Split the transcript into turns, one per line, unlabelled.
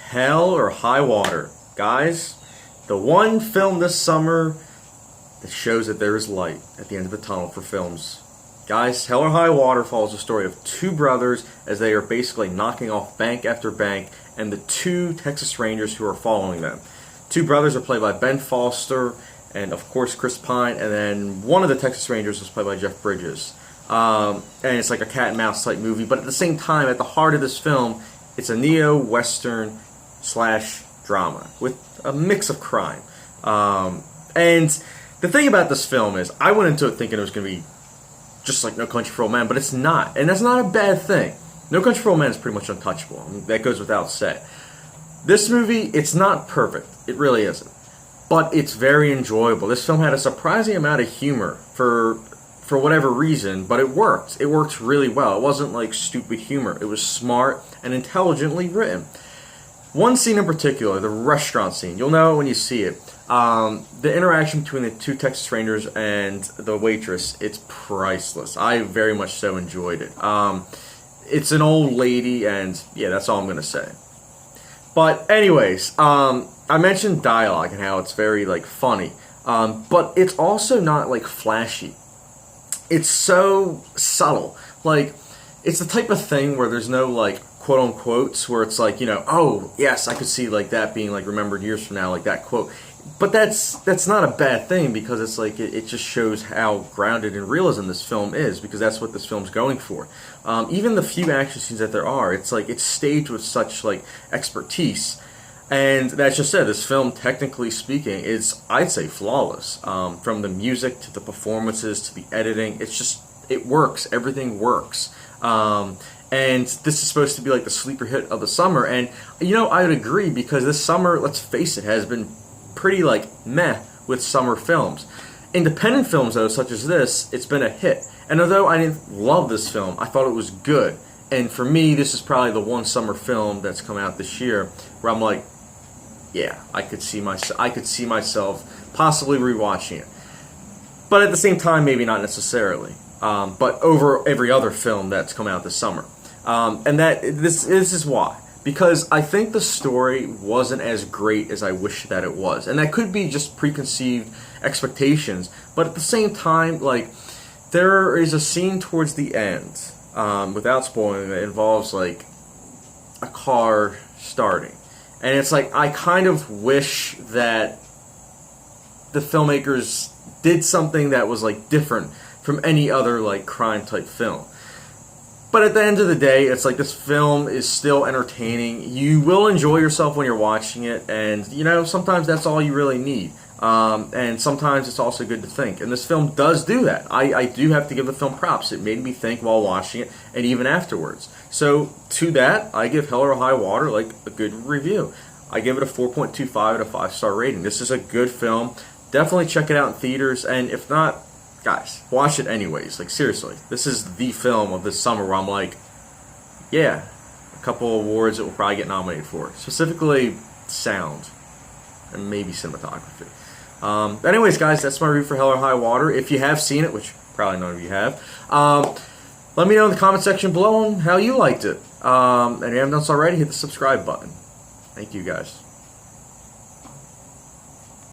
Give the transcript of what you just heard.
Hell or High Water. Guys, the one film this summer that shows that there is light at the end of the tunnel for films. Guys, Hell or High Water follows the story of two brothers as they are basically knocking off bank after bank and the two Texas Rangers who are following them. Two brothers are played by Ben Foster and, of course, Chris Pine, and then one of the Texas Rangers was played by Jeff Bridges. And it's like a cat and mouse type movie, but at the same time, at the heart of this film, it's a neo-western slash drama with a mix of crime. And the thing about this film is, I went into it thinking it was going to be just like No Country for Old Men, but it's not. And that's not a bad thing. No Country for Old Men is pretty much untouchable. I mean, that goes without saying. This movie, it's not perfect. It really isn't. But it's very enjoyable. This film had a surprising amount of humor for whatever reason, but it worked. It worked really well. It wasn't like stupid humor. It was smart and intelligently written. One scene in particular, the restaurant scene, you'll know it when you see it. The interaction between the two Texas Rangers and the waitress, it's priceless. I very much so enjoyed it. It's an old lady, and yeah, that's all I'm going to say. But anyways, I mentioned dialogue and how it's very like funny, but it's also not like flashy. It's so subtle. Like, it's the type of thing where there's no like quote unquotes where it's like, you know, oh yes, I could see like that being like remembered years from now, like that quote. But that's not a bad thing, because it's like it just shows how grounded in realism this film is, because that's what this film's going for. Even the few action scenes that there are, it's like it's staged with such like expertise, and that's just it. This film, technically speaking, is, I'd say, flawless. From the music to the performances to the editing, it works. Everything works. And this is supposed to be like the sleeper hit of the summer, and you know, I would agree, because this summer, let's face it, has been pretty like meh with summer films. Independent films though, such as this, it's been a hit. And although I didn't love this film, I thought it was good. And for me, this is probably the one summer film that's come out this year where I'm like, yeah, I could see myself possibly rewatching it. But at the same time, maybe not necessarily. But over every other film that's come out this summer. And this is why. Because I think the story wasn't as great as I wish that it was. And that could be just preconceived expectations. But at the same time, like, there is a scene towards the end, without spoiling it, that involves, like, a car starting. And it's like, I kind of wish that the filmmakers did something that was, like, different from any other, like, crime-type film. But at the end of the day, it's like this film is still entertaining. You will enjoy yourself when you're watching it, and you know, sometimes that's all you really need. And sometimes it's also good to think. And this film does do that. I do have to give the film props. It made me think while watching it, and even afterwards. So to that, I give Hell or High Water like a good review. I give it a 4.25 out of 5-star rating. This is a good film. Definitely check it out in theaters, and if not, guys, watch it anyways. Like, seriously, this is the film of this summer where I'm like, yeah, a couple awards it will probably get nominated for. Specifically, sound and maybe cinematography. Anyways, guys, that's my review for Hell or High Water. If you have seen it, which probably none of you have, let me know in the comment section below on how you liked it. And if you haven't done so already, hit the subscribe button. Thank you, guys.